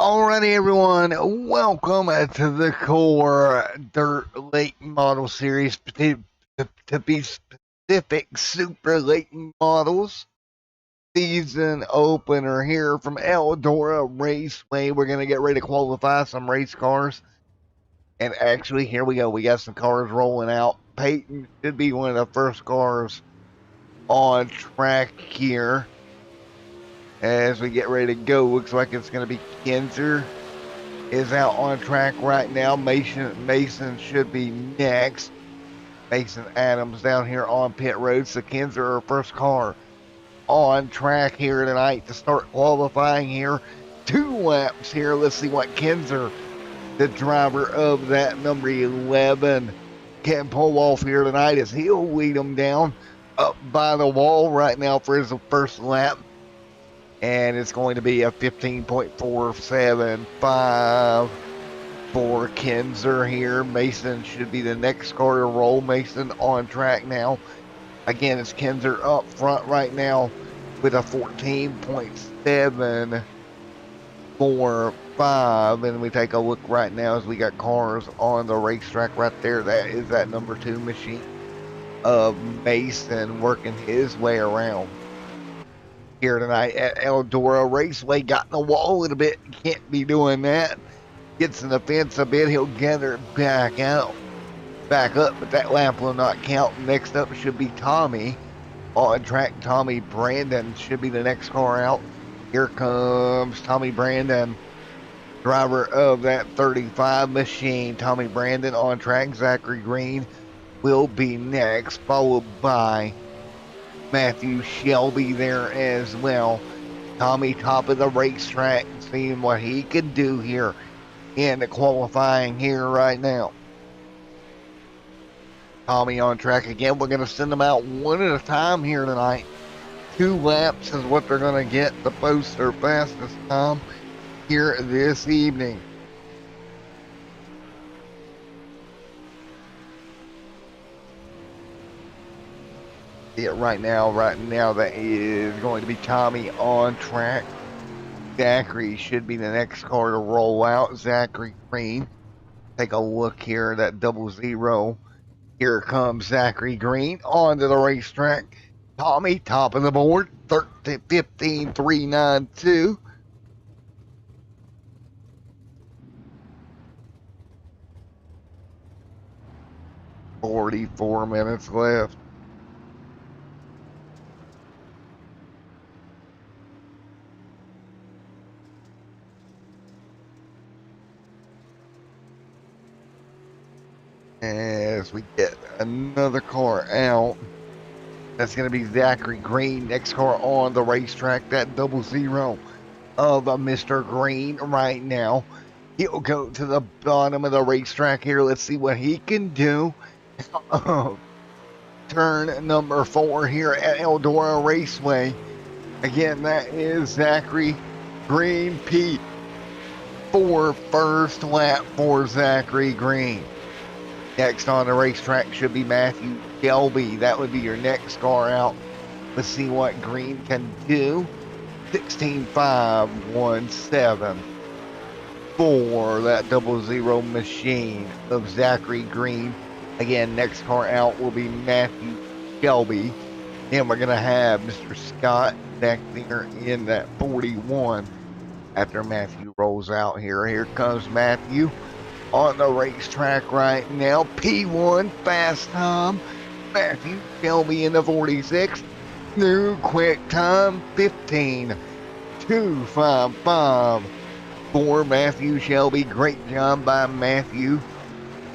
Alrighty, everyone, welcome to the Core Dirt Late Model Series, to be specific, Super Late Models season opener here from Eldora Raceway. We're going to get ready to qualify some race cars. And actually, here we go. We got some cars rolling out. Peyton should be one of the first cars on track here. As we get ready to go, looks like it's going to be Kinzer is out on track right now. Mason should be next. Mason Adams down here on pit road. So Kinzer, our first car on track here tonight to start qualifying here. 2 laps here. Let's see what Kinzer, the driver of that number 11, can pull off here tonight as he'll lead them down up by the wall right now for his first lap. And it's going to be a 15.475 for Kinzer here. Mason should be the next car to roll. Mason on track now. Again, it's Kinzer up front right now with a 14.745. And we take a look right now as we got cars on the racetrack right there. That is that number 2 machine of Mason working his way around here tonight at Eldora Raceway. Got in the wall a little bit. Can't be doing that. Gets in the fence a bit. He'll gather it back up, but that lap will not count. Next up should be Tommy on track. Tommy Brandon should be the next car out. Here comes Tommy Brandon, driver of that 35 machine. Tommy Brandon on track. Zachary Green will be next, followed by Matthew Shelby there as well. Tommy top of the racetrack, seeing what he can do here in the qualifying here right now. Tommy on track again. We're going to send them out one at a time here tonight. 2 laps is what they're going to get to post their fastest time here this evening. Right now that is going to be Tommy on track. Zachary should be the next car to roll out. Zachary Green. Take a look here, that 00. Here comes Zachary Green onto the racetrack. Tommy, top of the board, 15.392. $44 minutes left. As we get another car out, that's going to be Zachary Green. Next car on the racetrack, that 00 of Mr. Green right now. He'll go to the bottom of the racetrack here. Let's see what he can do. Turn number 4 here at Eldora Raceway. Again, that is Zachary Green Pete for first lap for Zachary Green. Next on the racetrack should be Matthew Shelby. That would be your next car out. Let's see what Green can do. 16.517 for that 00 machine of Zachary Green. Again, next car out will be Matthew Shelby. Then we're going to have Mr. Scott back there in that 41 after Matthew rolls out here. Here comes Matthew on the racetrack right now. P1 fast time. Matthew Shelby in the 46. New quick time 15.255 for Matthew Shelby. Great job by Matthew.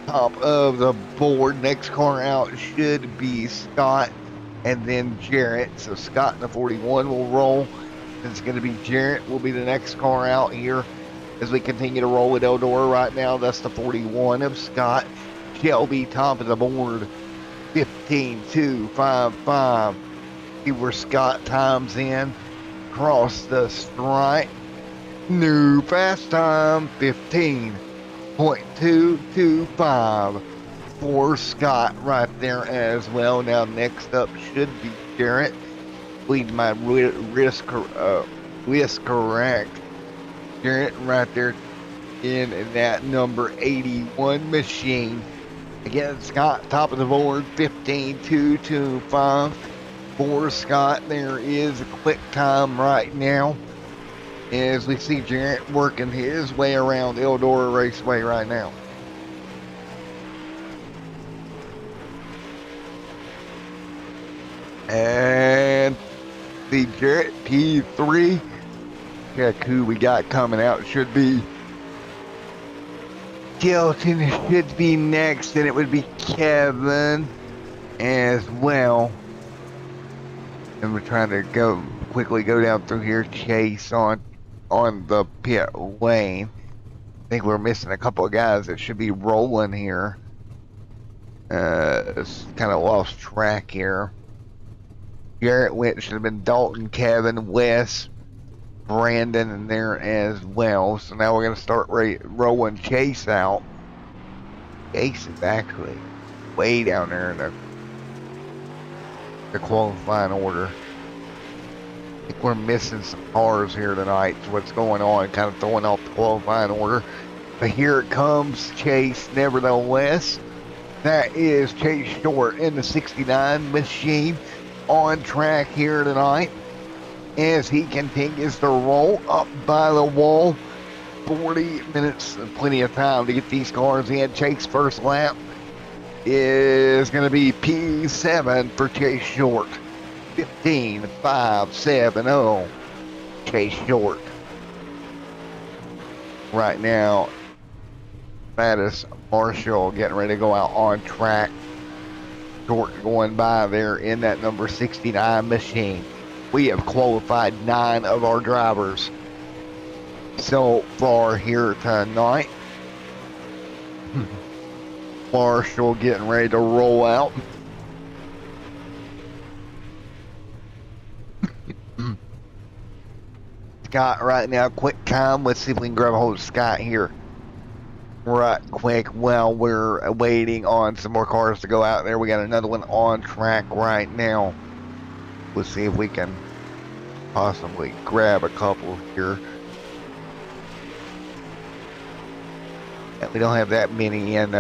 Top of the board. Next car out should be Scott and then Jarrett. So Scott in the 41 will roll. It's going to be Jarrett will be the next car out here as we continue to roll with Eldora right now. That's the 41 of Scott. Shelby top of the board. 15.255. See where Scott times in. Cross the stripe. New fast time. 15.225 for Scott right there as well. Now next up should be Jarrett. Lead my wrist correct. Jarrett right there in that number 81 machine. Again, Scott, top of the board, 15.225. For Scott, there is a quick time right now as we see Jarrett working his way around Eldora Raceway right now. And the Jarrett P3, check who we got coming out. Should be Skelton, should be next, and it would be Kevin as well. And we're trying to quickly go down through here. Chase on the pit lane. I think we're missing a couple of guys that should be rolling here. It's kind of lost track here. Garrett went, should have been Dalton, Kevin, Wes, Brandon in there as well. So now we're going to start rolling Chase out. Chase is actually way down there in the qualifying order. I think we're missing some cars here tonight. So what's going on? Kind of throwing off the qualifying order. But here it comes, Chase, nevertheless. That is Chase Short in the 69 machine on track here tonight as he continues to roll up by the wall. 40 minutes, plenty of time to get these cars in. Chase first lap is going to be P7 for Chase Short. 15.570. Chase Short. Right now, Mattis Marshall getting ready to go out on track. Short going by there in that number 69 machine. We have qualified 9 of our drivers so far here tonight. Marshall getting ready to roll out. Scott right now, quick time. Let's see if we can grab a hold of Scott here right quick while we're waiting on some more cars to go out there. We got another one on track right now. Let's see if we can possibly grab a couple here. And we don't have that many in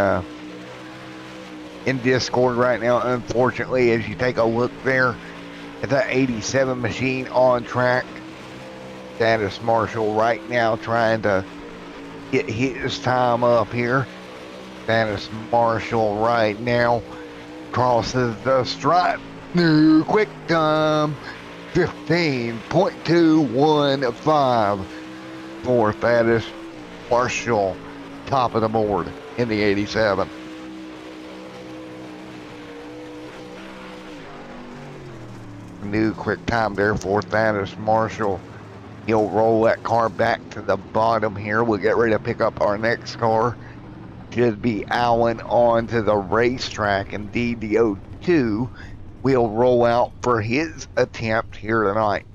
Discord right now, unfortunately. As you take a look there at that 87 machine on track, Status Marshall right now trying to get his time up here. Status Marshall right now crosses the stripe. New quick time, 15.215 for Status Marshall, top of the board in the 87. New quick time there for Status Marshall. He'll roll that car back to the bottom here. We'll get ready to pick up our next car. Should be Allen onto the racetrack, and DDO2 will roll out for his attempt here tonight.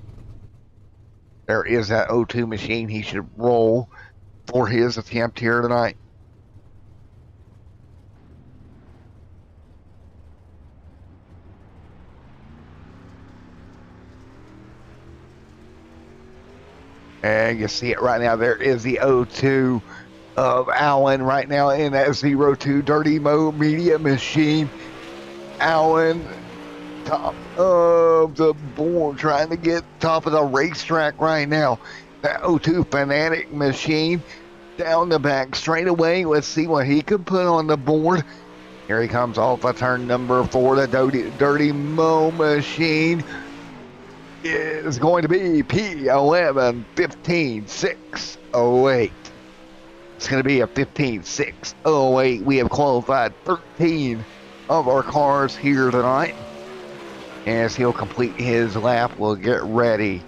There is that O2 machine. He should roll for his attempt here tonight. And you see it right now. There is the O2 of Allen right now in that 02 Dirty Mo Media machine. Allen, top of the board, trying to get top of the racetrack right now. That O2 Fanatic machine down the back straight away. Let's see what he can put on the board. Here he comes off of turn number 4. The Dirty Mo machine is going to be P11 15.608. It's going to be a 15.608. We have qualified 13 of our cars here tonight. As he'll complete his lap, we'll get ready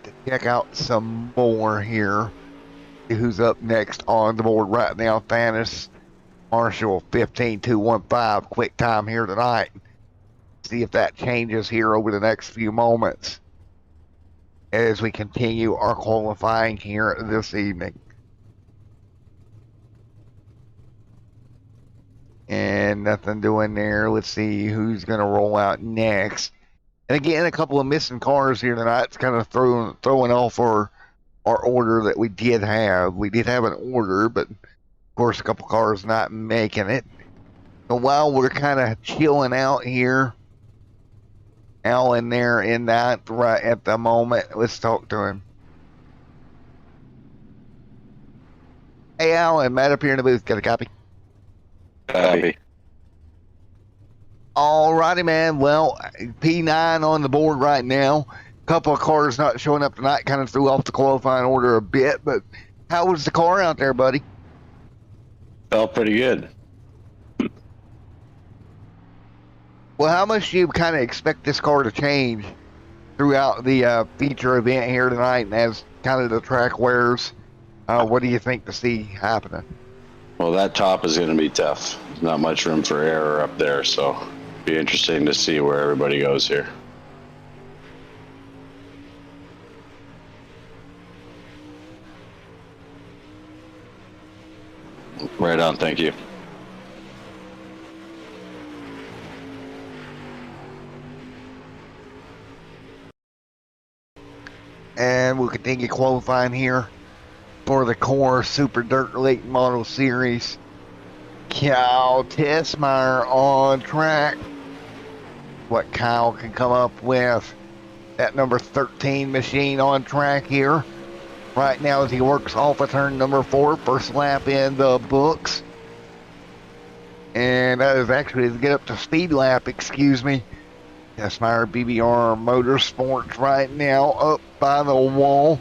to check out some more here. See who's up next on the board right now. Thanos Marshall, 15.215. Quick time here tonight. See if that changes here over the next few moments as we continue our qualifying here this evening. And nothing doing there. Let's see who's going to roll out next. And again, a couple of missing cars here tonight. It's kind of throwing off our our order that we did have. We did have an order, but of course a couple cars not making it. So while we're kind of chilling out here, Alan there in that right at the moment, let's talk to him. Hey Alan, Matt up here in the booth, got a copy? Copy. Alrighty, man. Well, P9 on the board right now. A couple of cars not showing up tonight kind of threw off the qualifying order a bit, but how was the car out there, buddy? Felt pretty good. Well, how much do you kind of expect this car to change throughout the feature event here tonight, and as kind of the track wears? What do you think to see happening? Well, that top is going to be tough. There's not much room for error up there, so it'll be interesting to see where everybody goes here. Right on, thank you. And we'll continue qualifying here for the Core Super Dirt Late Model Series. Kyle Tessmeyer on track. What Kyle can come up with. That number 13 machine on track here. Right now as he works off of turn number 4, first lap in the books. And that is actually to get up to speed lap, excuse me. Tessmeyer BBR Motorsports right now up by the wall.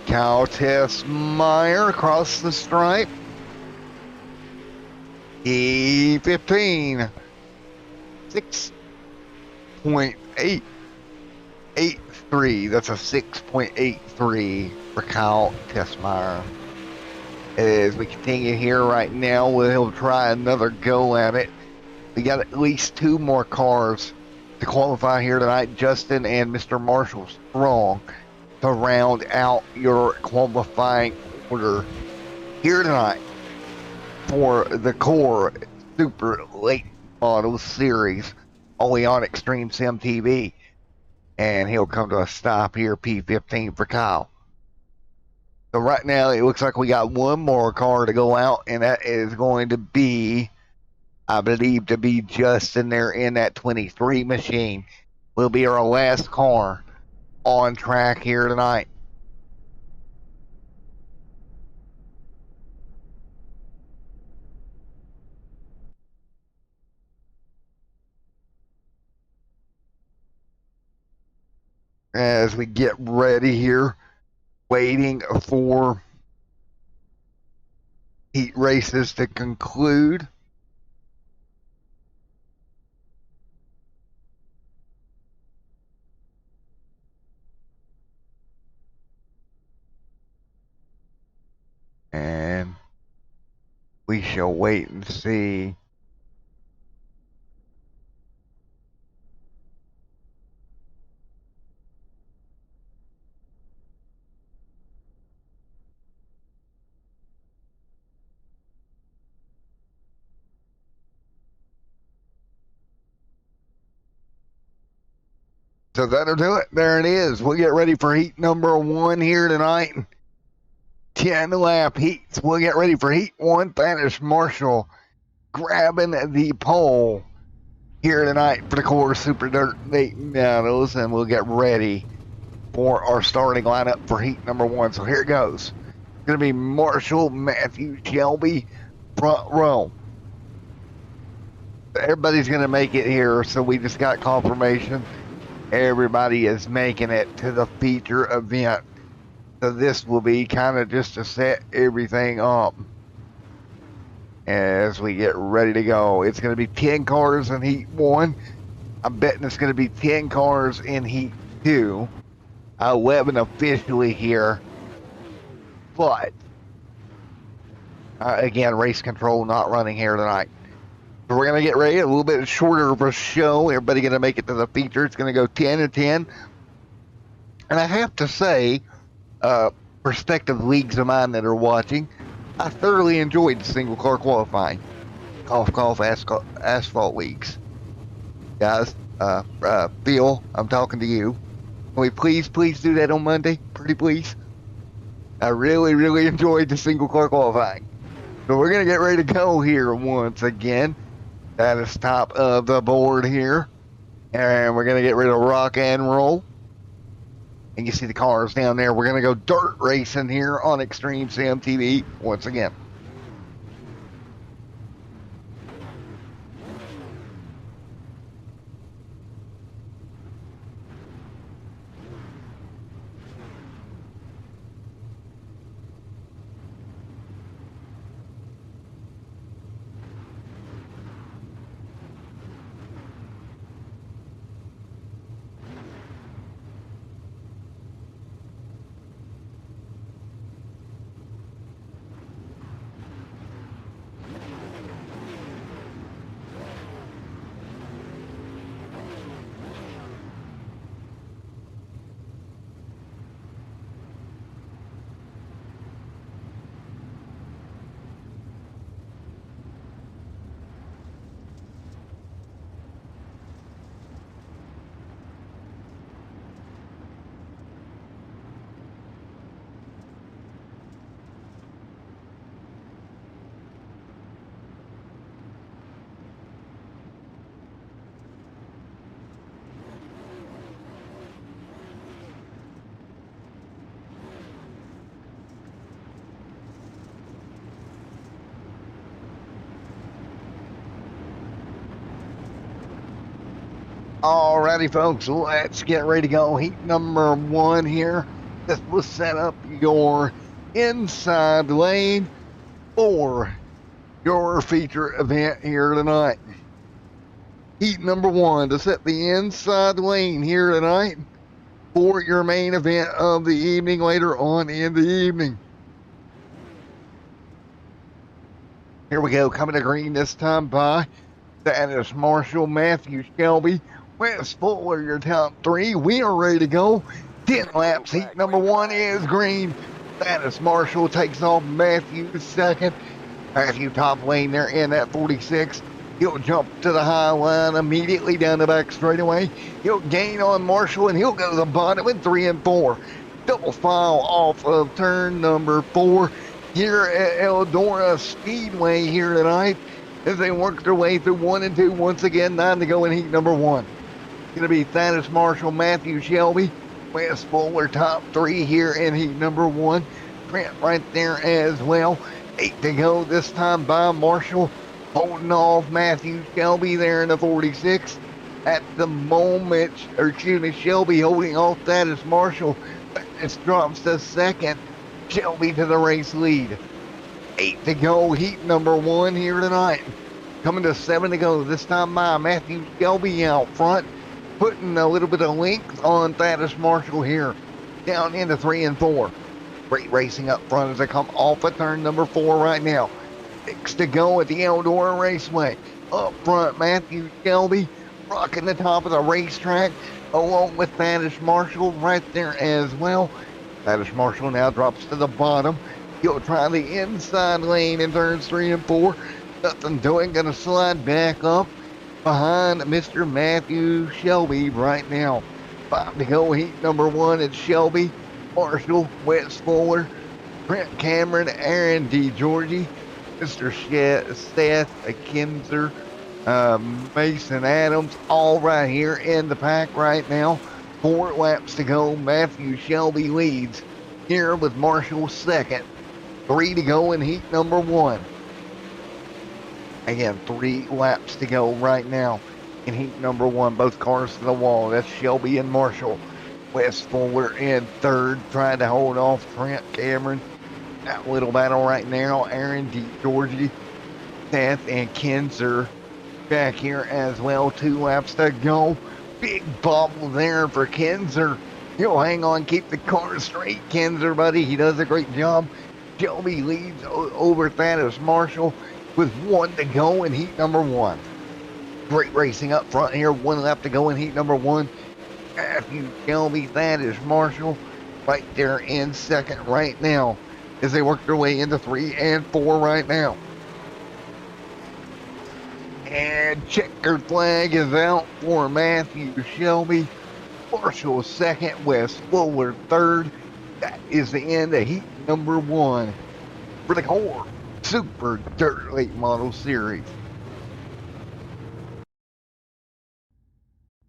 Kyle Tessmeyer across the stripe. E15. 6.883. That's a 6.83 for Kyle Tessmeyer. As we continue here right now, we'll try another go at it. We got at least 2 more cars to qualify here tonight. Justin and Mr. Marshall Strong to round out your qualifying order here tonight for the Core Super Late Model Series, only on Extreme Sim TV. And he'll come to a stop here, P15 for Kyle. So right now it looks like we got 1 more car to go out, and that is going to be, I believe, to be Justin there in that 23 machine. Will be our last car on track here tonight. As we get ready here, waiting for heat races to conclude. And we shall wait and see. So that'll do it. There it is. We'll get ready for heat number 1 here tonight. 10 lap heats. We'll get ready for heat 1. Spanish Marshall grabbing the pole here tonight for the Core Super Dirt Late Models, and we'll get ready for our starting lineup for heat number 1. So here it goes. It's going to be Marshall, Matthew, Shelby, front row. Everybody's going to make it here, so we just got confirmation. Everybody is making it to the feature event. So this will be kind of just to set everything up as we get ready to go. It's going to be 10 cars in heat 1. I'm betting it's going to be 10 cars in heat 2. 11 officially here. But, again, race control not running here tonight. So we're going to get ready. A little bit shorter of a show. Everybody going to make it to the feature. It's going to go 10 and 10. And I have to say, prospective leagues of mine that are watching, I thoroughly enjoyed the single car qualifying. Golf asphalt leagues. Guys, Phil, I'm talking to you. Can we please do that on Monday? Pretty please. I really enjoyed the single car qualifying. So we're going to get ready to go here once again. That is top of the board here. And we're going to get rid of rock and roll. And you see the cars down there. We're going to go dirt racing here on Extreme Sim TV once again. Alrighty, folks, let's get ready to go. Heat number 1 here. This will set up your inside lane for your feature event here tonight. Heat number 1 to set the inside lane here tonight for your main event of the evening later on in the evening. Here we go, coming to green this time by that is Marshall, Matthew, Shelby, Wes Fuller, your top 3. We are ready to go. 10 laps. Heat number 1 is green. That is Marshall takes off Matthew second. Matthew top lane there in that 46. He'll jump to the high line immediately down the back straightaway. He'll gain on Marshall and he'll go to the bottom in 3 and 4. Double file off of turn number 4 here at Eldora Speedway here tonight as they work their way through 1 and 2 once again. 9 to go in heat number 1. Going to be Thaddeus Marshall, Matthew Shelby, Wes Fuller, top 3 here in heat number 1. Trent right there as well. 8 to go this time by Marshall, holding off Matthew Shelby there in the 46. At the moment, or excuse me, Shelby holding off Thaddeus Marshall. Thaddeus drops to second. Shelby to the race lead. 8 to go, heat number 1 here tonight. Coming to 7 to go this time by Matthew Shelby out front, putting a little bit of length on Thaddeus Marshall here, down into 3 and 4. Great racing up front as they come off of turn number 4 right now. 6 to go at the Eldora Raceway. Up front, Matthew Shelby rocking the top of the racetrack, along with Thaddeus Marshall right there as well. Thaddeus Marshall now drops to the bottom. He'll try the inside lane in turns 3 and 4. Nothing doing, gonna slide back up behind Mr. Matthew Shelby right now. 5 to go, heat number 1 at Shelby, Marshall, Wes Fuller, Trent Cameron, Aaron D. Georgie, Mr. Seth Kinzer, Mason Adams, all right here in the pack right now. 4 laps to go. Matthew Shelby leads here with Marshall second. 3 to go in heat number 1. Again, 3 laps to go right now in heat number 1. Both cars to the wall. That's Shelby and Marshall. Wes Fuller in third, trying to hold off Trent Cameron. That little battle right now. Aaron D. Georgie, Seth, and Kinzer back here as well. 2 laps to go. Big bobble there for Kinzer. He'll hang on, keep the car straight. Kinzer, buddy, he does a great job. Shelby leads over Thaddeus Marshall with 1 to go in heat number 1. Great racing up front here. 1 lap to go in heat number 1. Matthew Shelby, Thaddeus Marshall right there in second right now as they work their way into 3 and 4 right now. And checkered flag is out for Matthew Shelby. Marshall second, West Fuller third. That is the end of heat number 1 for the core Super Dirt Late Model Series.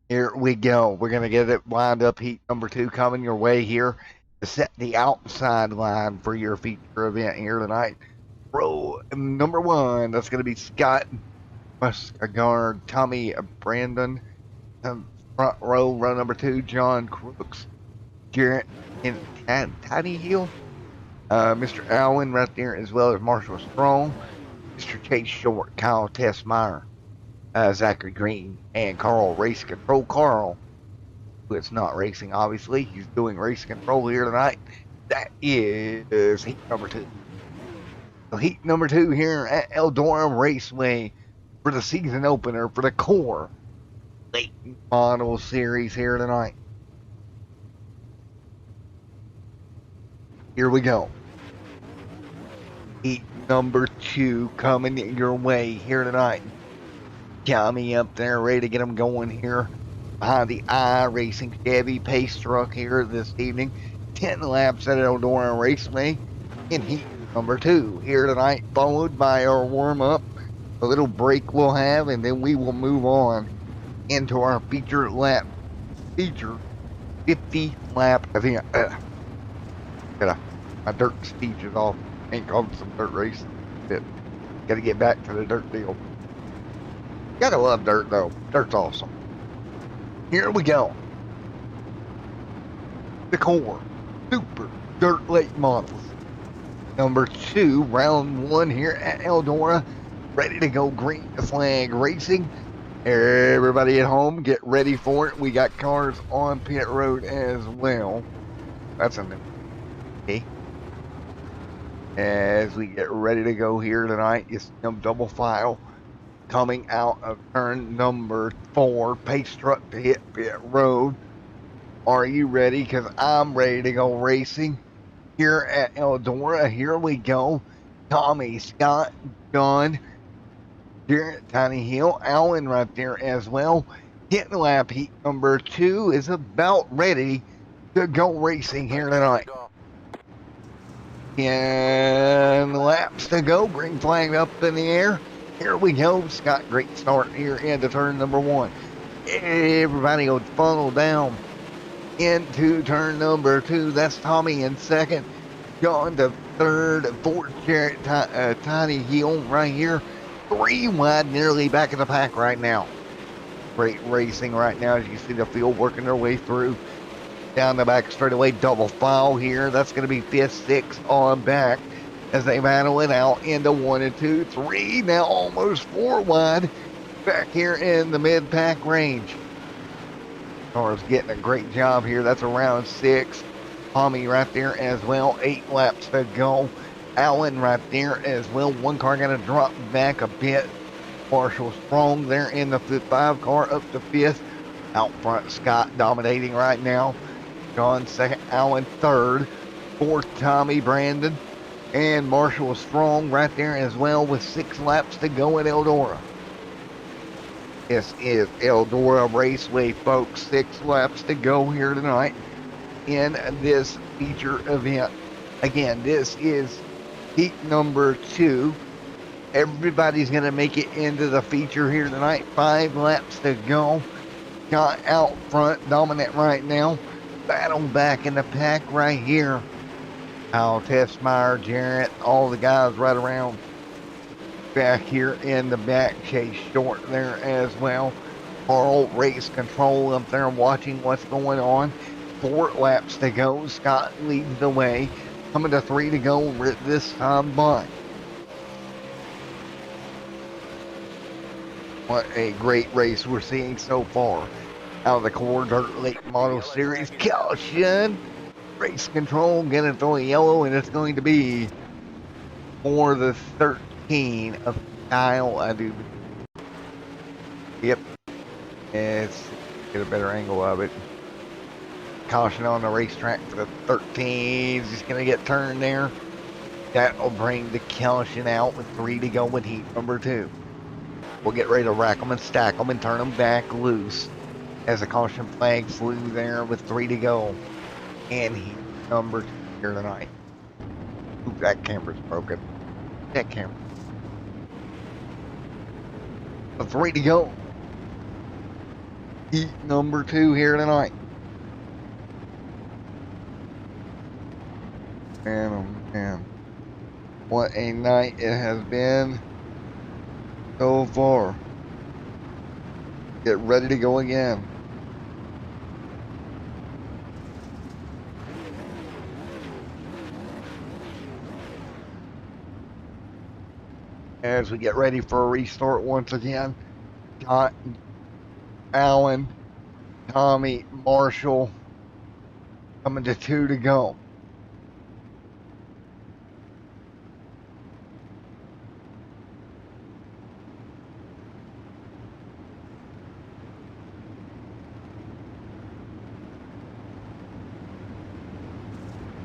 Here we go. We're going to get it lined up. Heat number 2 coming your way here to set the outside line for your feature event here tonight. Row number 1, that's going to be Scott Muskeguard, Tommy Brandon. Front row number 2, John Crooks, Jarrett and Tiny Hill. Mr. Allen right there, as well as Marshall Strong, Mr. Chase Short, Kyle Tessmeyer, Zachary Green, and Carl Race Control. Carl, who is not racing, obviously, he's doing race control here tonight. That is heat number 2. So heat number 2 here at Eldora Raceway for the season opener for the core late model series here tonight. Here we go. Heat number 2 coming your way here tonight. Got me up there ready to get them going here behind the iRacing Chevy Pace truck here this evening. 10 laps at Eldora Raceway in heat number 2 here tonight, followed by our warm-up, a little break we'll have, and then we will move on into our feature 50 lap event. My dirt speech is off. Ain't called some dirt race. Gotta get back to the dirt deal. Gotta love dirt though. Dirt's awesome. Here we go. The core Super Dirt Late Models. Number 2, round 1 here at Eldora. Ready to go green flag racing. Everybody at home, get ready for it. We got cars on pit road as well. That's a new. Okay. As we get ready to go here tonight, you see them double file coming out of turn number 4, pace truck to hit pit road. Are you ready? Because I'm ready to go racing here at Eldora. Here we go. Tommy, Scott, John, Jarrett, Tiny Hill, Allen right there as well. Hitting lap heat number 2 is about ready to go racing here tonight. 10 laps to go. Green flag up in the air. Here we go. Scott, great start here into turn number 1. Everybody will funnel down into turn number 2. That's Tommy in second. John to third. Fourth, Jarrett, Tiny Hill right here. 3 wide, nearly back in the pack right now. Great racing right now as you see the field working their way through. Down the back straightaway, double file here. That's going to be 5th, 6th on back as they battle it out into 1 and 2, 3, now almost 4 wide back here in the mid-pack range. Cars getting a great job here. That's around 6. Tommy right there as well. 8 laps to go. Allen right there as well. One car going to drop back a bit. Marshall Strong there in the 5 car up to 5th. Out front, Scott dominating right now. John second, Allen third, 4th, Tommy Brandon, and Marshall Strong right there as well with 6 laps to go at Eldora. This is Eldora Raceway, folks. 6 laps to go here tonight in this feature event. Again, this is heat number 2. Everybody's going to make it into the feature here tonight. 5 laps to go. Got out front, dominant right now. Battle back in the pack right here. Kyle Tessmeyer, Jarrett, all the guys right around back here in the back. Chase Short there as well. Carl Race Control up there watching what's going on. 4 laps to go. Scott leads the way. Coming to 3 to go this time by. What a great race we're seeing so far out of the core dirt late model series. Caution, race control, gonna throw a yellow, and it's going to be for the 13 of Kyle, I do. Yep, let's get a better angle of it. Caution on the racetrack for the 13. He's gonna get turned there. That'll bring the caution out with 3 to go in heat number 2. We'll get ready to rack them and stack them and turn them back loose as a caution flag flew there with 3 to go. And heat number 2 here tonight. Ooh, that camera's broken. That camera. 3 to go. Heat number 2 here tonight. Man, oh man. What a night it has been so far. Get ready to go again. As we get ready for a restart once again, got Alan, Tommy, Marshall coming to 2 to go.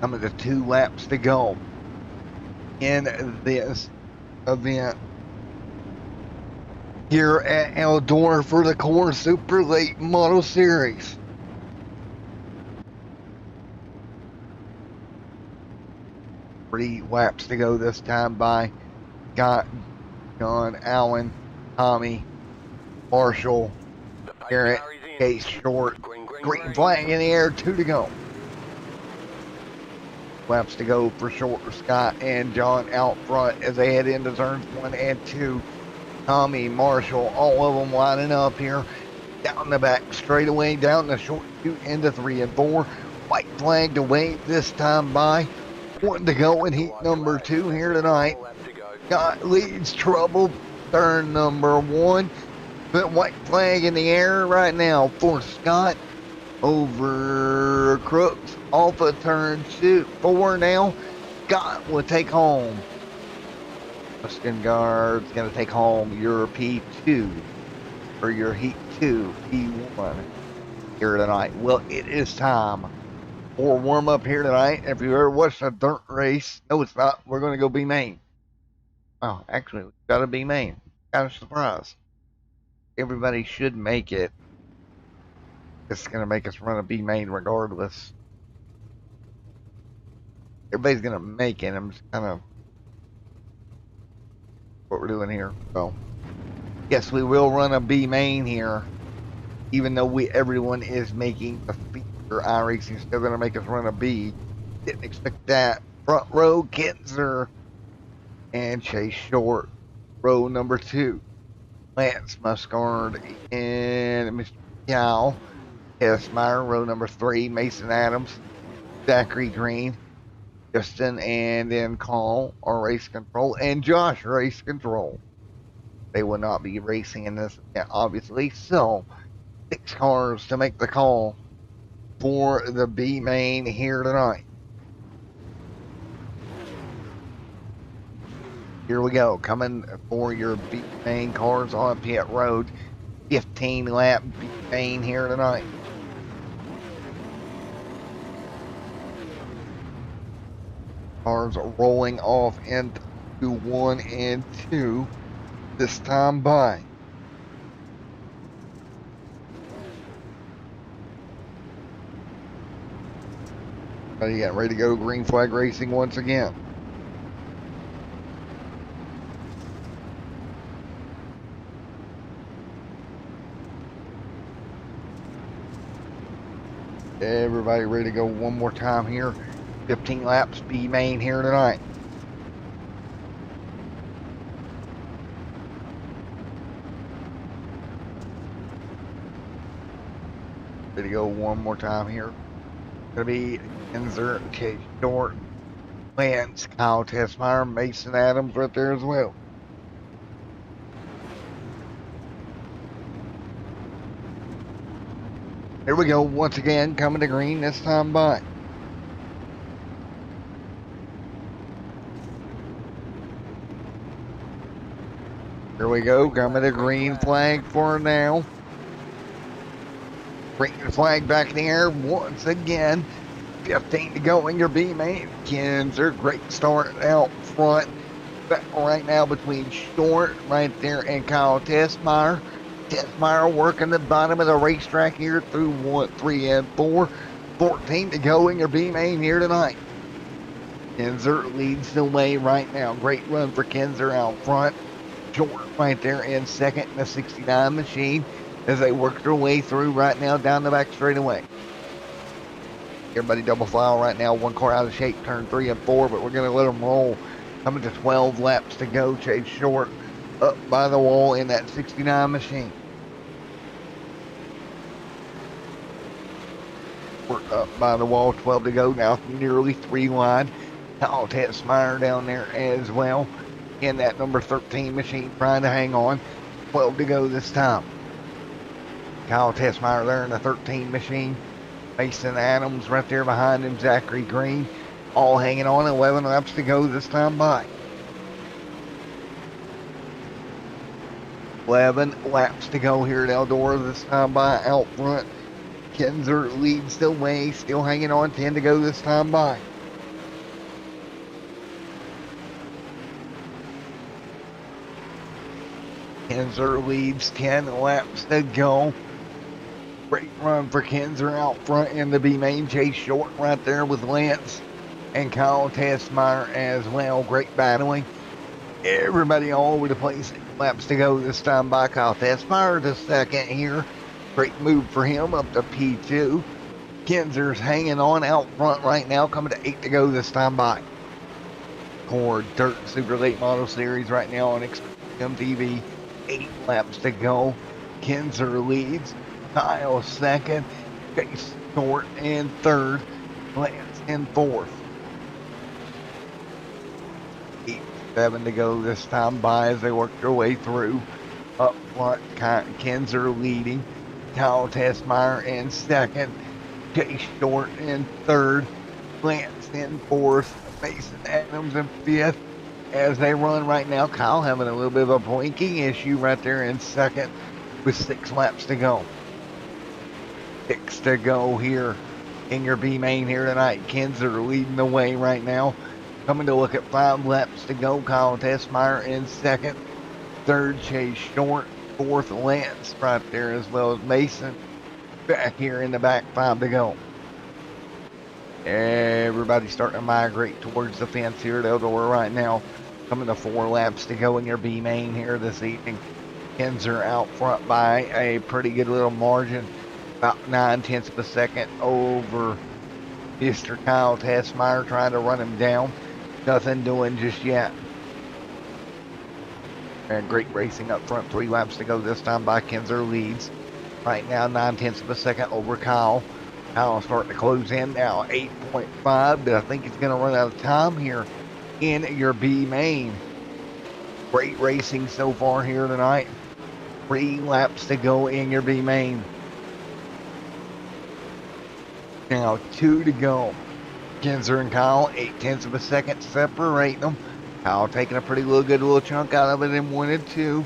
Coming to 2 laps to go in this event here at Eldora for the Core Super Late Model Series. Three laps to go this time by got John, Allen, Tommy, Marshall, Garrett, Case Short, green flag in the air, 2 to go. Laps to go for Short, Scott, and John out front as they head into turns 1 and 2. Tommy, Marshall, all of them lining up here. Down the back straightaway, down the short chute into 3 and 4. White flag to wave this time by. 1 to go in heat number 2 here tonight. Got leads trouble, turn number 1. But white flag in the air right now for Scott. Over Crooks, off of turn 4 now. Scott will take home. Western Guard's going to take home your P2 or your Heat 2 P1 here tonight. Well, it is time for warm up here tonight. If you ever watched a dirt race, no, it's not. We're going to go B main. Oh, actually, we've got to B main. Kind of surprise. Everybody should make it. It's going to make us run a B main regardless. Everybody's going to make it. I'm just kind of what we're doing here. So, yes, we will run a B main here, even though everyone is making a feature iRacing. Still going to make us run a B. Didn't expect that. Front row, Kinzer and Chase Short. Row number 2, Lance Muscard and Mr. Yow. Hessmeyer. Row number 3, Mason Adams, Zachary Green, Justin, and then Call or race control, and Josh race control. They will not be racing in this event, obviously. So 6 cars to make the call for the B main here tonight. Here we go, coming for your B main cars on pit road. 15 lap B main here tonight. Cars rolling off into 1 and 2 this time by. Ready to go, green flag racing once again. Everybody ready to go one more time here. 15 laps B main here tonight. Ready to go one more time here. Gonna be Kinzer, Chase Short, Lance, Kyle Tessmeyer, Mason Adams right there as well. Here we go, once again, coming to green this time by. Here we go, coming to green flag for now. Bring the flag back in the air once again. 15 to go in your B main. Kinzer, great start out front. But right now between Short right there and Kyle Tessmeyer. Tessmeyer working the bottom of the racetrack here through 1, 3, and 4. 14 to go in your B main here tonight. Kinzer leads the way right now. Great run for Kinzer out front. Short right there in second in the 69 machine as they work their way through right now down the back straightaway. Everybody double file right now. One car out of shape, turn 3 and 4, but we're going to let them roll. Coming to 12 laps to go. Chase Short up by the wall in that 69 machine. We're up by the wall, 12 to go now, nearly 3 wide. Kyle Tessmeyer down there as well in that number 13 machine trying to hang on. 12 to go this time. Kyle Tessmeyer there in the 13 machine. Mason Adams right there behind him. Zachary Green all hanging on. 11 laps to go this time by. 11 laps to go here at Eldora this time by. Out front, Kinzer leads the way. Still hanging on. 10 to go this time by. Kinzer leads, 10 laps to go. Great run for Kinzer out front in the B main. Chase Short right there with Lance and Kyle Tessmeyer as well. Great battling. Everybody all over the place. 6 laps to go this time by. Kyle Tessmeyer to second here. Great move for him up to P2. Kinzer's hanging on out front right now. Coming to 8 to go this time by. Cord Dirt Super Late Model Series right now on MTV. 8 laps to go. Kinzer leads. Kyle second. Chase Short in third. Lance in fourth. 8-7 to go this time by as they work their way through. Up front, Kinzer leading. Kyle Tessmeyer in second. Chase Short in third. Lance in fourth. Mason Adams in fifth. As they run right now, Kyle having a little bit of a blinking issue right there in second with 6 laps to go. 6 to go here in your B main here tonight. Kinzer leading the way right now. Coming to look at 5 laps to go. Kyle Tessmeyer in second. Third, Chase Short. Fourth, Lance right there as well as Mason. Back here in the back, 5 to go. Everybody's starting to migrate towards the fence here at Eldora right now. Coming to 4 laps to go in your B main here this evening. Kinzer out front by a pretty good little margin. About 9/10 of a second over Mr. Kyle Tessmeyer, trying to run him down. Nothing doing just yet. And great racing up front. 3 laps to go this time by. Kinzer leads. Right now, 9/10 of a second over Kyle. Kyle starting to close in now. 8.5, but I think he's going to run out of time here in your B main. Great racing so far here tonight. 3 laps to go in your B main. Now 2 to go. Kinzer and Kyle, 8/10 of a second separating them. Kyle taking a pretty good little chunk out of it in 1 and 2.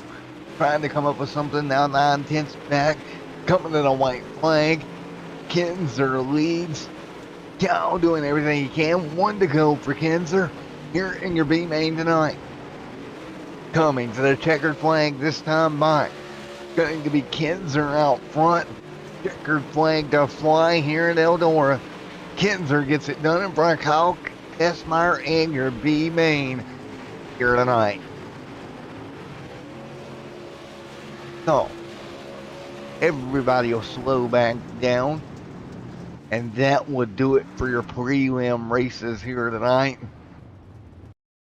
Trying to come up with something now. 9/10 back. Coming to the white flag. Kinzer leads. Kyle doing everything he can. 1 to go for Kinzer here in your B main tonight. Coming to the checkered flag this time by. Going to be Kinzer out front. Checkered flag to fly here in Eldora. Kinzer gets it done in front of Kyle Tessmeyer and your B main here tonight. So, everybody will slow back down. And that would do it for your prelim races here tonight.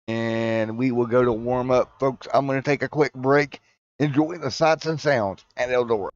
And we will go to warm up, folks. I'm going to take a quick break. Enjoy the sights and sounds at Eldora.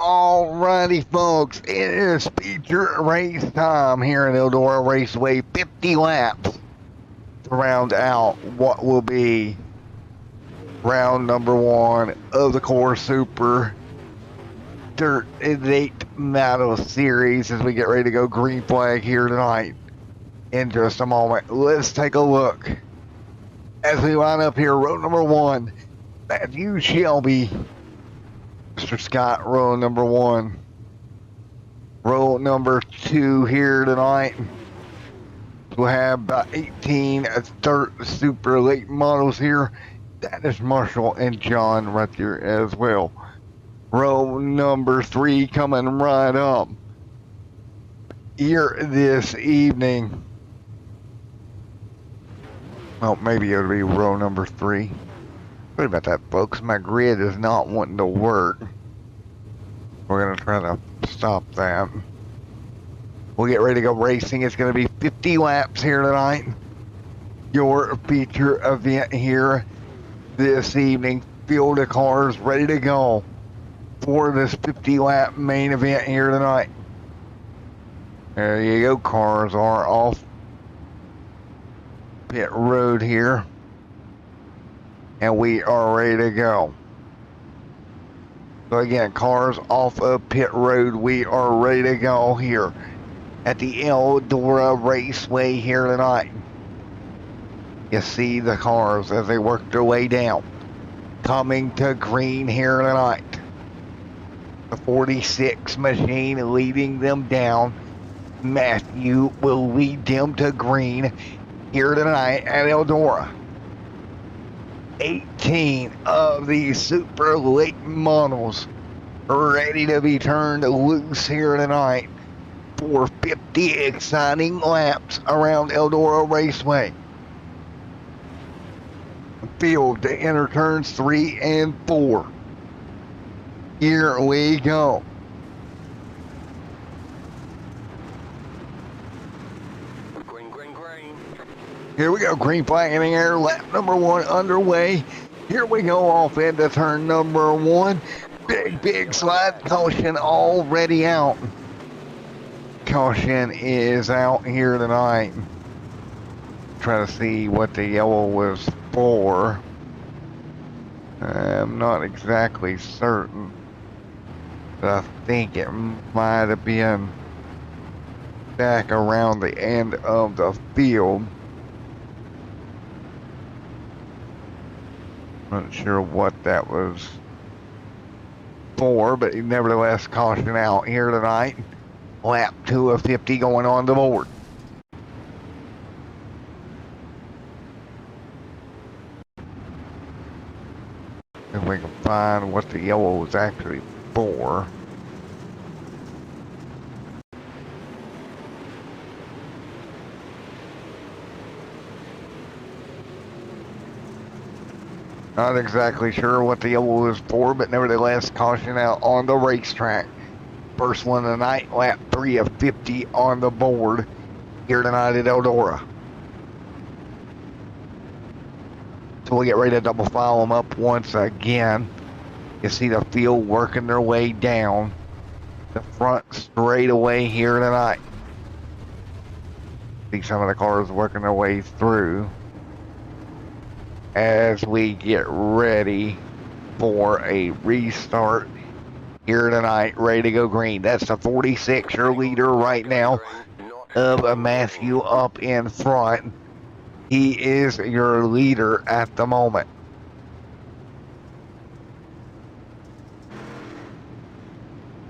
Alrighty, folks, it is feature race time here at Eldora Raceway. 50 laps to round out what will be round number 1 of the Core Super Dirt Late Model Series as we get ready to go green flag here tonight. In just a moment, let's take a look as we line up here. Row number 1, Matthew Shelby, Mr. Scott, row number 1. Row number 2 here tonight. We'll have about 18 Dirt Super Late models here. That is Marshall and John right there as well. Row number 3 coming right up here this evening. Oh, maybe it'll be row number 3. Sorry about that, folks. My grid is not wanting to work. We're going to try to stop that. We'll get ready to go racing. It's going to be 50 laps here tonight. Your feature event here this evening. Field of cars ready to go for this 50 lap main event here tonight. There you go. Cars are off pit road here. And we are ready to go. So again, cars off of pit road. We are ready to go here at the Eldora Raceway here tonight. You see the cars as they work their way down. Coming to green here tonight. The 46 machine leading them down. Matthew will lead them to green here tonight at Eldora. 18 of these super late models ready to be turned loose here tonight for 50 exciting laps around Eldora Raceway. Field to enter turns 3 and 4. Here we go. Here we go, green flag in the air, lap number 1 underway. Here we go off into turn number 1. Big slide, caution already out. Caution is out here tonight. Try to see what the yellow was for. I'm not exactly certain, but I think it might have been back around the end of the field. Not sure what that was for, but nevertheless, caution out here tonight. Lap 2 of 50 going on the board. If we can find what the yellow was actually for. Not exactly sure what the yellow is for, but nevertheless, caution out on the racetrack. First one tonight, lap 3 of 50 on the board here tonight at Eldora. So we'll get ready to double file them up once again. You see the field working their way down the front straightaway here tonight. See some of the cars working their way through as we get ready for a restart here tonight, ready to go green. That's the 46, your leader right now of Matthew up in front. He is your leader at the moment.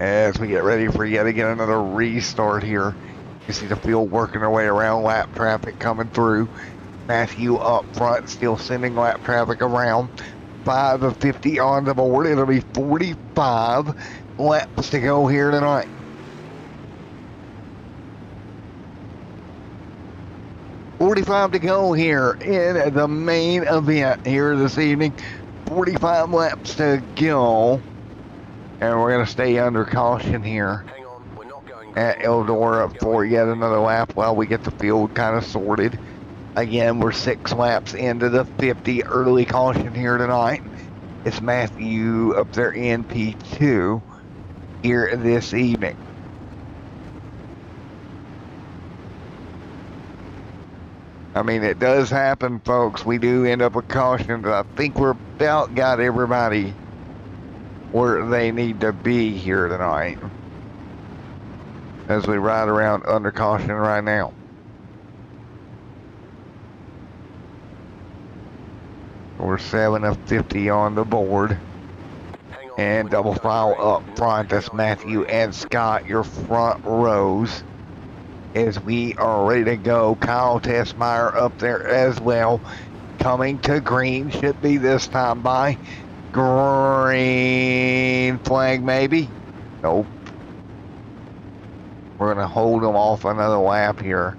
As we get ready for yet again another restart here. You see the field working their way around, lap traffic coming through. Matthew up front, still sending lap traffic around. 5 of 50 on the board. It'll be 45 laps to go here tonight. $45 to go here in the main event here this evening. 45 laps to go. And we're going to stay under caution here at Eldora for yet another lap while we get the field kind of sorted. Again, we're 6 laps into the 50. Early caution here tonight. It's Matthew up there in P2. here this evening. I mean, it does happen, folks. We do end up with caution, but I think we're about got everybody where they need to be here tonight as we ride around under caution right now. We're 7 of 50 on the board. And double file up front. That's Matthew and Scott, your front rows. As we are ready to go. Kyle Tessmeyer up there as well. Coming to green. Should be this time by. Green flag maybe. Nope. We're going to hold them off another lap here.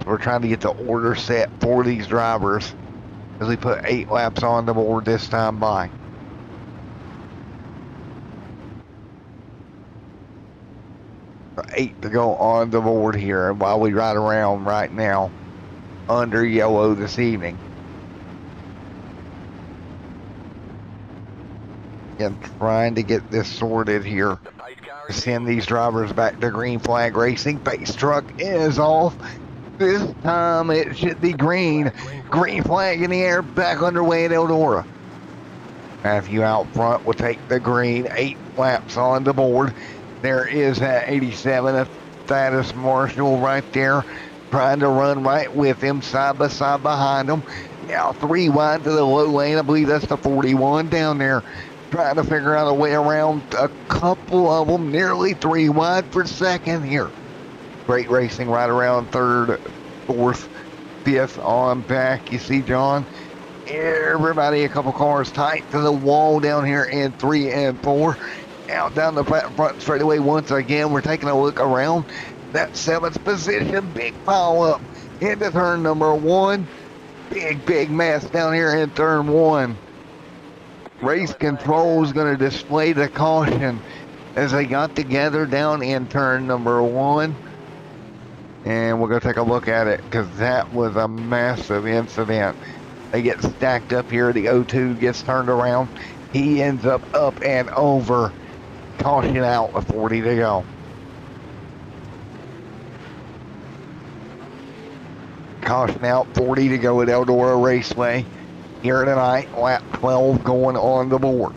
We're trying to get the order set for these drivers as we put 8 laps on the board this time by. Eight to go on the board here while we ride around right now under yellow this evening. And trying to get this sorted here to send these drivers back to green flag racing. Pace truck is off. This time it should be green. Green flag in the air, back underway at Eldora. Matthew out front will take the green. 8 laps on the board. There is that 87 of Thaddeus Marshall right there, trying to run right with him, side by side behind him. Now 3 wide to the low lane. I believe that's the 41 down there, trying to figure out a way around a couple of them. Nearly 3 wide for second here. Great racing right around third, fourth, fifth on back. You see, John, everybody a couple cars tight to the wall down here in 3 and 4. Out down the front straightaway once again. We're taking a look around that 7th position. Big pile up into turn number 1. Big mess down here in turn 1. Race control is going to display the caution as they got together down in turn number 1. And we're going to take a look at it because that was a massive incident. They get stacked up here. The O2 gets turned around. He ends up and over. Caution out with 40 to go. Caution out, 40 to go at Eldora Raceway here tonight. Lap 12 going on the board.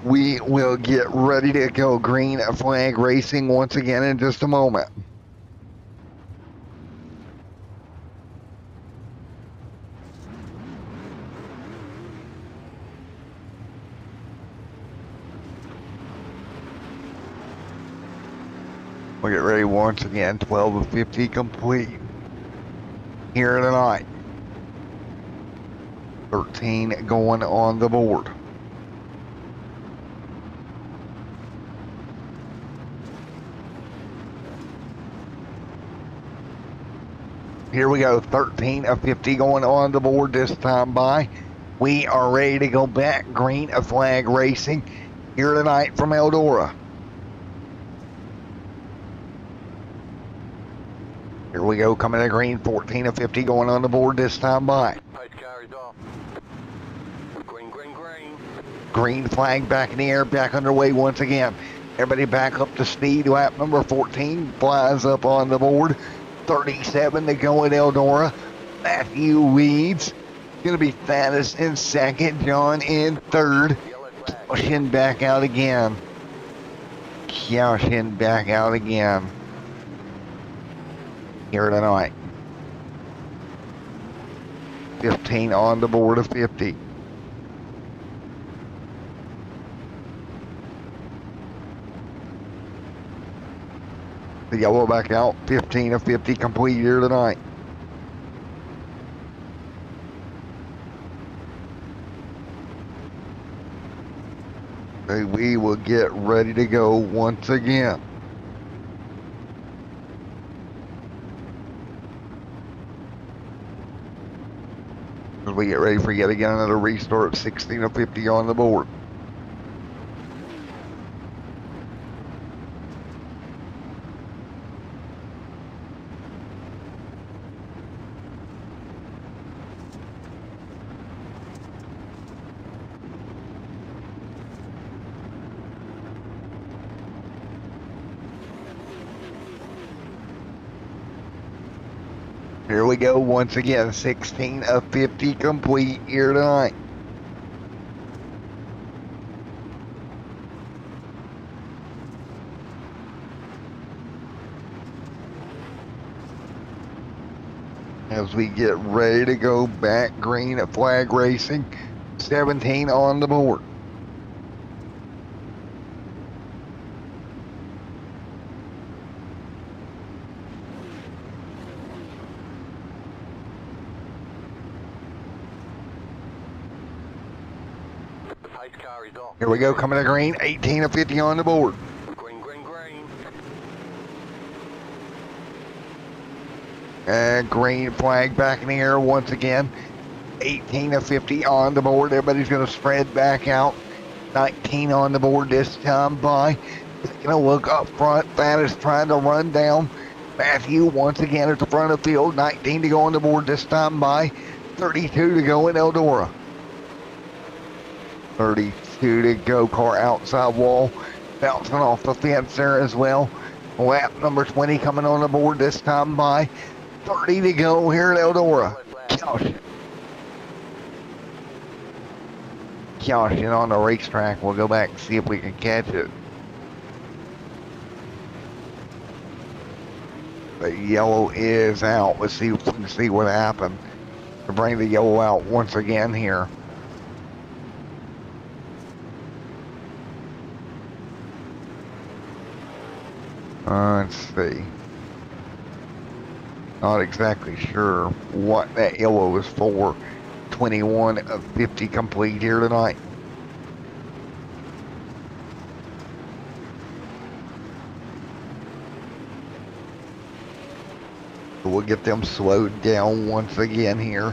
We will get ready to go green flag racing once again in just a moment. We'll get ready once again. 12 of 50 complete here tonight. 13 going on the board. Here we go. 13 of 50 going on the board this time by. We are ready to go back. Green flag racing here tonight from Eldora. Here we go, coming to green, 14 of 50 going on the board this time by. Green flag back in the air, back underway once again. Everybody back up to speed. Lap number 14 flies up on the board. 37 to go at Eldora. Matthew leads. Going to be Thaddeus in second, John in third. Caution back out again. Caution back out again here tonight. 15 on the board of 50. The yellow back out. 15 of 50 complete here tonight. We will get ready to go once again. As we get ready for yet again another restart. 16 of 50 on the board. Here we go once again. 16 of 50 complete here tonight. As we get ready to go back green at flag racing, 17 on the board. Here we go, coming to green, 18 of 50 on the board. Green, green, green. And green flag back in the air once again. 18 of 50 on the board. Everybody's going to spread back out. 19 on the board this time by. Taking a look up front. That is trying to run down Matthew once again at the front of the field. 19 to go on the board this time by. 32 to go in Eldora. 32 to go. Car outside wall. Bouncing off the fence there as well. Lap number 20 coming on the board this time by. 30 to go here at Eldora. Caution on the racetrack. We'll go back and see if we can catch it. The yellow is out. Let's see if we can see what happened to bring the yellow out once again here. Let's see. Not exactly sure what that yellow is for. 21 of 50 complete here tonight. We'll get them slowed down once again here.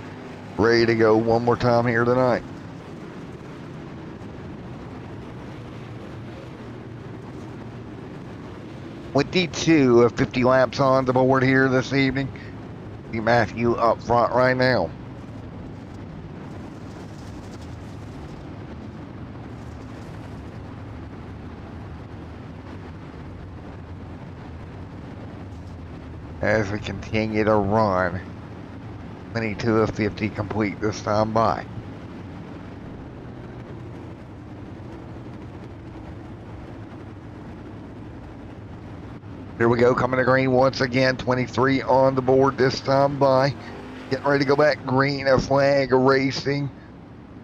Ready to go one more time here tonight. With the 2 of 50 laps on the board here this evening. See Matthew up front right now. As we continue to run. 22 of 50 complete this time by. Here we go, coming to green once again. 23 on the board this time by. Getting ready to go back green, a flag racing.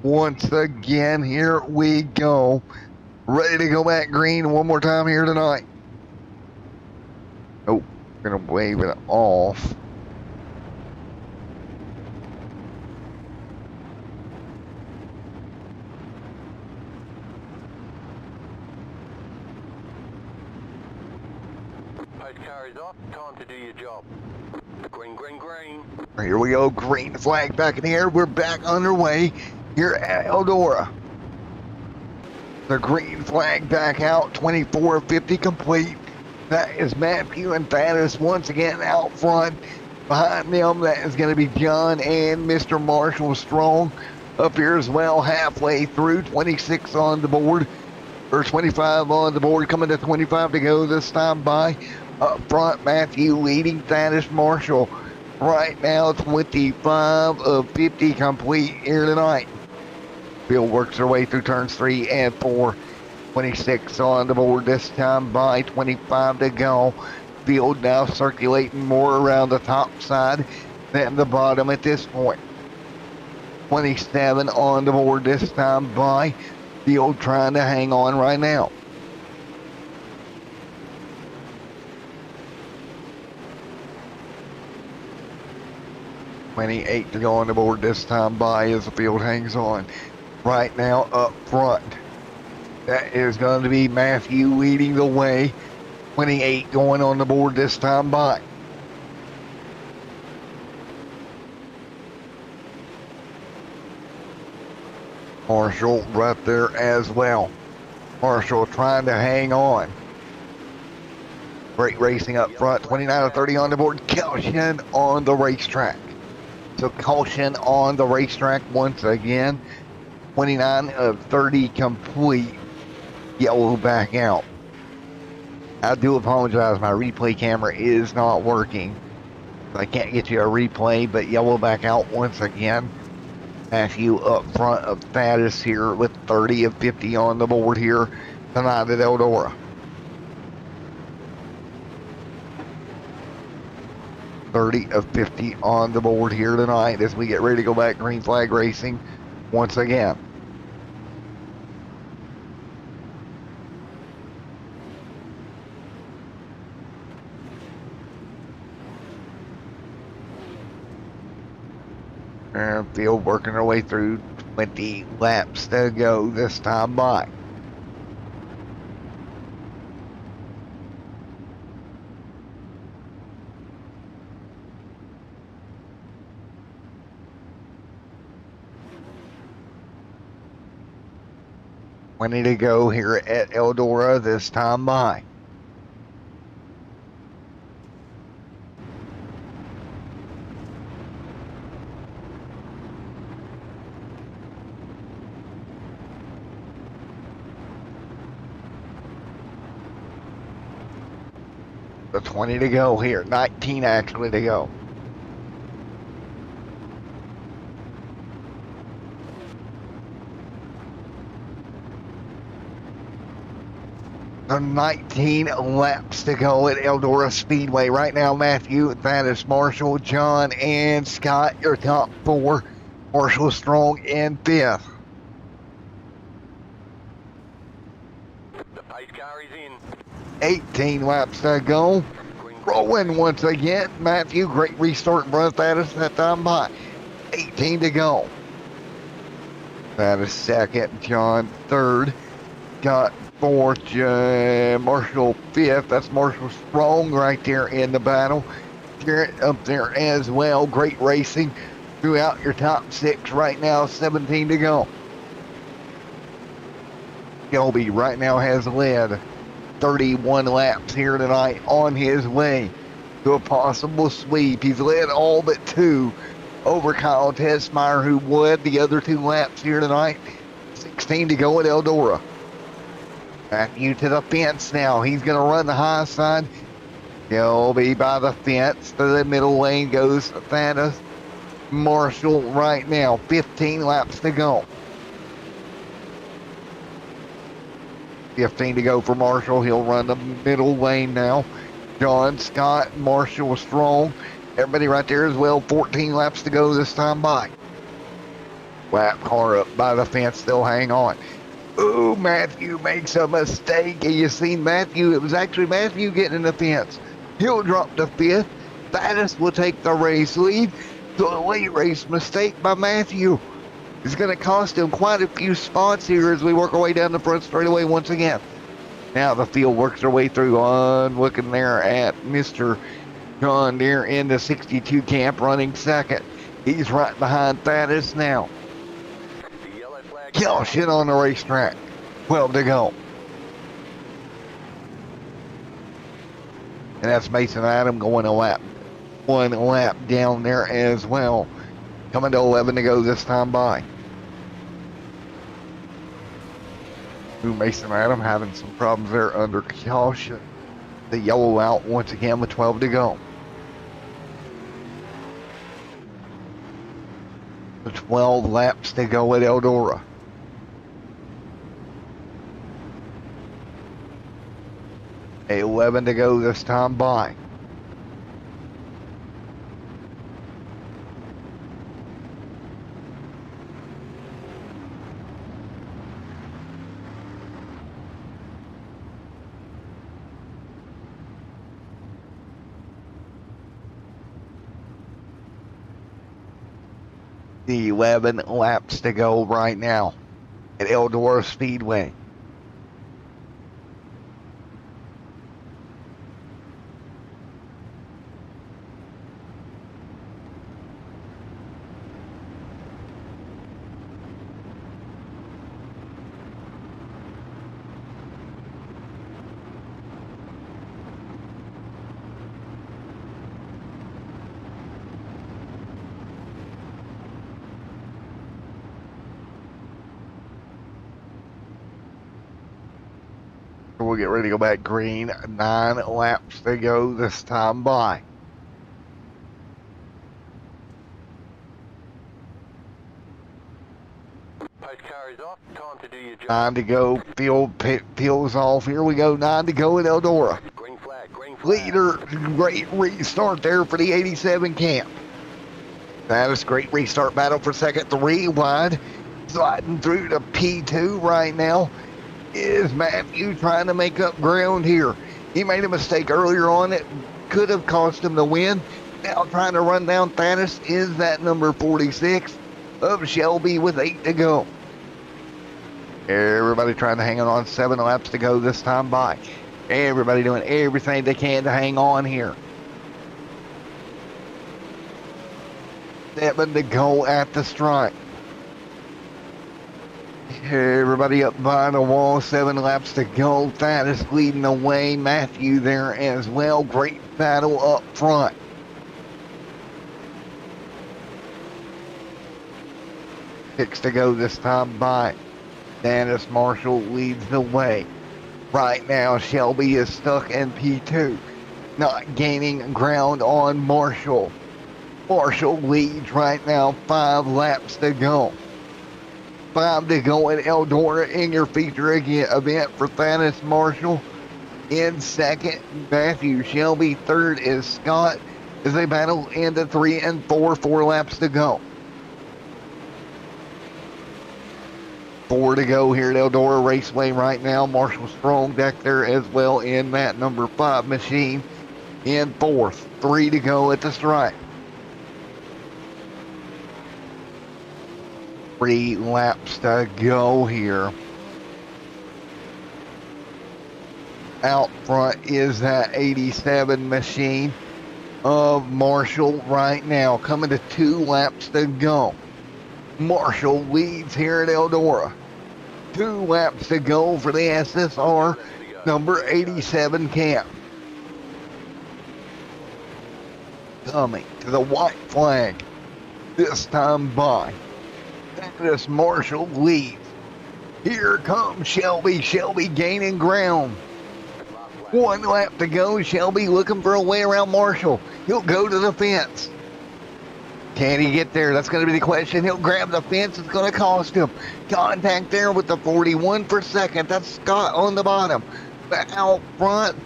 Once again, here we go. Ready to go back green one more time here tonight. Oh, gonna wave it off. Carries off. Time to do your job. Green, green, green. Here we go, green flag back in the air. We're back underway here at Eldora. The green flag back out, 24 of 50 complete. That is Matthew and Thaddeus once again out front. Behind them, that is going to be John and Mr. Marshall Strong up here as well, halfway through. 26 on the board, or 25 on the board, coming to 25 to go this time by. Up front, Matthew leading Thaddeus Marshall. Right now, 25 of 50 complete here tonight. Field works their way through turns 3 and 4. 26 on the board this time by. 25 to go. Field now circulating more around the top side than the bottom at this point. 27 on the board this time by. Field trying to hang on right now. $28 to go on the board this time by as the field hangs on. Right now up front, that is going to be Matthew leading the way. 28 going on the board this time by. Marshall right there as well. Marshall trying to hang on. Great racing up front. 29 of 30 on the board. Caution on the racetrack. So caution on the racetrack once again. 29 of 30 complete. Yellow back out. I do apologize. My replay camera is not working. I can't get you a replay, but yellow back out once again. Matthew up front of Thaddeus here with 30 of 50 on the board here tonight at Eldora. 30 of 50 on the board here tonight as we get ready to go back green flag racing once again. And field working our way through 20 laps to go this time by. Plenty to go here at Eldora this time by. The 20 to go here, 19 actually to go. The 19 laps to go at Eldora Speedway. Right now, Matthew, Thaddeus, Marshall, John, and Scott, your top four. Marshall Strong in fifth. The pace car is in. 18 laps to go. Rolling once again. Matthew, great restart in front of Thaddeus that time by. 18 to go. Thaddeus second, John third. Got fourth, Marshall fifth. That's Marshall Strong right there in the battle. Garrett up there as well. Great racing throughout your top six right now. 17 to go. Shelby right now has led 31 laps here tonight on his way to a possible sweep. He's led all but two over Kyle Tesmeyer, who won the other 2 laps here tonight. 16 to go at Eldora. Matthew to the fence now. He's going to run the high side. He'll be by the fence. To the middle lane goes Thaddeus Marshall right now. 15 laps to go. 15 to go for Marshall. He'll run the middle lane now. John, Scott, Marshall Strong. Everybody right there as well. 14 laps to go this time by. Lap car up by the fence. They'll hang on. Ooh, Matthew makes a mistake. And you seen Matthew? It was actually Matthew getting in the fence. He'll drop to fifth. Thaddeus will take the race lead. So a late race mistake by Matthew is going to cost him quite a few spots here as we work our way down the front straightaway once again. Now the field works their way through on looking there at Mr. John Deere in the 62 camp running second. He's right behind Thaddeus now. The yellow flag. Kill shit on the racetrack. 12 to go. And that's Mason Adam going a lap. 1 lap down there as well. Coming to 11 to go this time by. Ooh, Mason Adam having some problems there under caution. The yellow out once again with 12 to go. The 12 laps to go at Eldora. A 11 to go this time by. The 11 laps to go right now at Eldora Speedway. We'll get ready to go back green. 9 laps to go this time by. Post car is off. Time to do your job. 9 to go. Field peels off. Here we go. 9 to go at Eldora. Green flag, green flag. Leader, great restart there for the 87 camp. That is great restart battle for second. 3 wide. Sliding through to P2 right now is Matthew trying to make up ground here. He made a mistake earlier on. It could have cost him the win. Now trying to run down Thanos is that number 46 of Shelby with 8 to go. Everybody trying to hang on. 7 laps to go this time by. Everybody doing everything they can to hang on here. 7 to go at the stripe. Everybody up by the wall. 7 laps to go. Thaddeus leading the way. Matthew there as well. Great battle up front. Six to go this time by. Dennis Marshall leads the way. Right now, Shelby is stuck in P2. Not gaining ground on Marshall. Marshall leads right now. 5 laps to go. 5 to go at Eldora in your feature event for Thaddeus Marshall. In second, Matthew Shelby. Third is Scott as they battle into 3 and 4. 4 laps to go. 4 to go here at Eldora Raceway right now. Marshall Strong back there as well in that number 5 machine in 4th. 3 to go at the stripe. 3 laps to go here. Out front is that 87 machine of Marshall right now. Coming to 2 laps to go. Marshall leads here at Eldora. 2 laps to go for the SSR number 87 camp. Coming to the white flag. This time by Thaddeus Marshall leads. Here comes Shelby. Shelby gaining ground. 1 lap to go. Shelby looking for a way around Marshall. He'll go to the fence. Can he get there? That's going to be the question. He'll grab the fence. It's going to cost him. Contact there with the 41 for second. That's Scott on the bottom. But out front,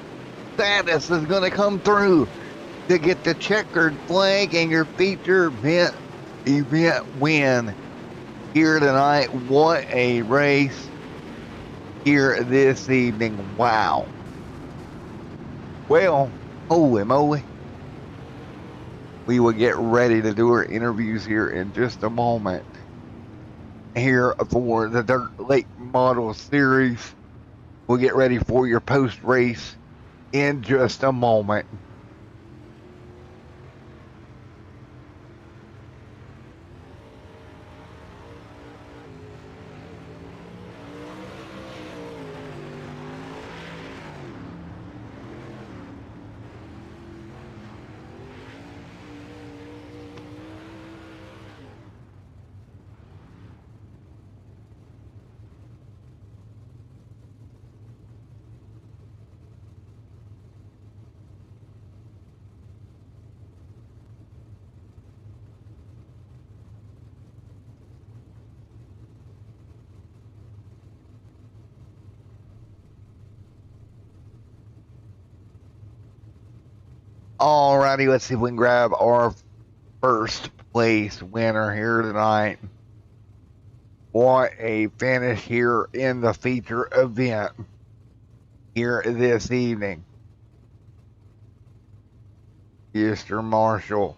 Thaddeus is going to come through to get the checkered flag and your feature event win here tonight. What a race here this evening. Wow. Well, holy moly. We will get ready to do our interviews here in just a moment. Here for the Dirt Lake Model Series. We'll get ready for your post-race in just a moment. Alrighty, let's see if we can grab our first place winner here tonight. What a finish here in the feature event here this evening. Mr. Marshall.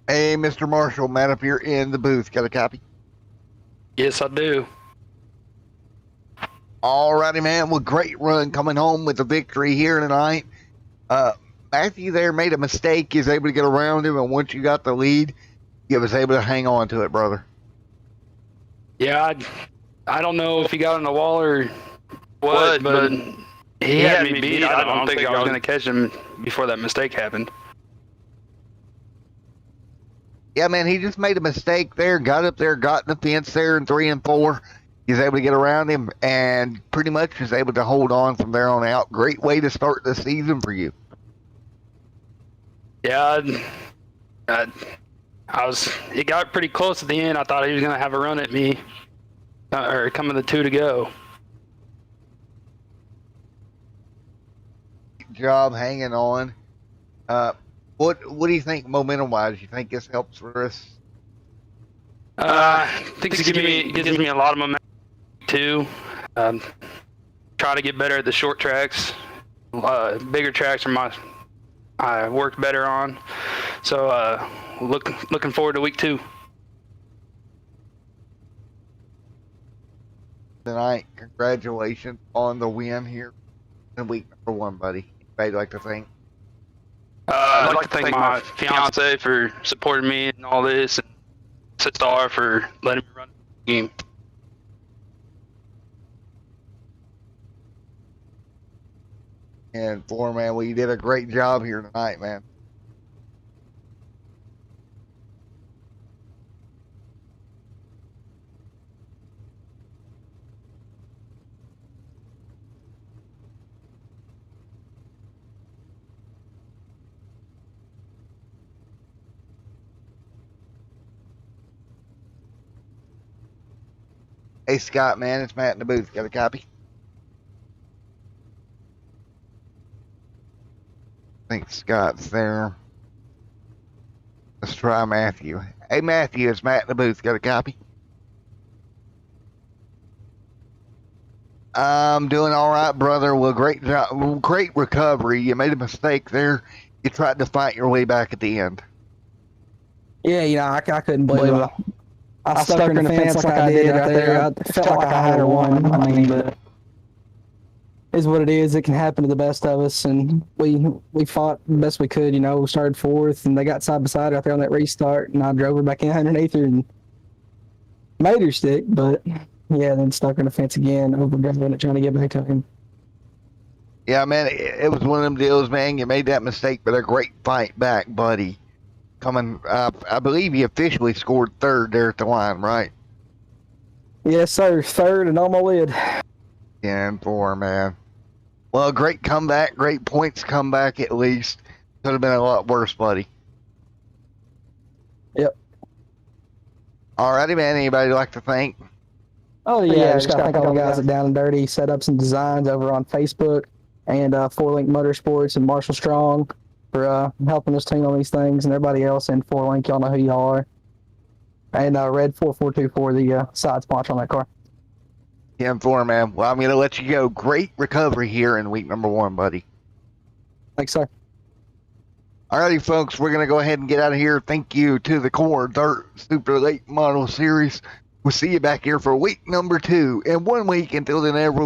Hey, Mr. Marshall, Matt up here in the booth. Got a copy? Yes, I do. Alrighty, man. Well, great run coming home with the victory here tonight. Matthew there made a mistake. He was able to get around him, and once you got the lead, you was able to hang on to it, brother. Yeah, I don't know if he got on the wall or what, but he had me beat. I don't think I was going to catch him before that mistake happened. Yeah, man, he just made a mistake there, got up there, got in the fence there in 3 and 4. He was able to get around him and pretty much was able to hold on from there on out. Great way to start the season for you. Yeah, It got pretty close at the end. I thought he was going to have a run at me, or coming the 2 to go. Good job hanging on. What do you think momentum wise? You think this helps for us? I think it gives me a lot of momentum too. Try to get better at the short tracks. Bigger tracks are I work better on. So looking forward to week 2. Tonight, congratulations on the win here in week number 1, buddy. Anybody like to thank? I'd like to thank my fiance for supporting me and all this, and Star for letting me run the game. And Foreman, well, you did a great job here tonight, man. Hey, Scott, man, it's Matt in the booth. Got a copy? I think Scott's there. Let's try Matthew. Hey, Matthew, it's Matt in the booth. Got a copy? I'm doing all right, brother. Well, great job. Great recovery. You made a mistake there. You tried to fight your way back at the end. Yeah, I couldn't blame her. I stuck her in the fence like I did right there. I felt like I had her won. I mean, but is what it is. It can happen to the best of us, and we fought the best we could. We started 4th, and they got side by side out there on that restart, and I drove her back in underneath her and made her stick, but yeah, then stuck her in the fence again, overdriving it, trying to get back to him. Yeah, man, it was one of them deals, man. You made that mistake, but a great fight back, buddy. Coming up, I believe you officially scored 3rd there at the line, right? Yes, sir. 3rd and on my lid. Yeah, and 4, man. Well, great comeback, great points comeback at least. Could have been a lot worse, buddy. Yep. Alrighty, man. Anybody like to thank? Oh, yeah. Just got to thank all the guys at Down and Dirty, set up some designs over on Facebook, and 4Link Motorsports and Marshall Strong for helping us tune on these things, and everybody else in 4Link. Y'all know who y'all are. And Red 4424, the side sponsor on that car. Yeah, 4, man. Well, I'm going to let you go. Great recovery here in week number 1, buddy. Thanks, sir. Alrighty, folks. We're going to go ahead and get out of here. Thank you to the Core Dirt Super Late Model Series. We'll see you back here for week number 2. In 1 week, until then, everyone.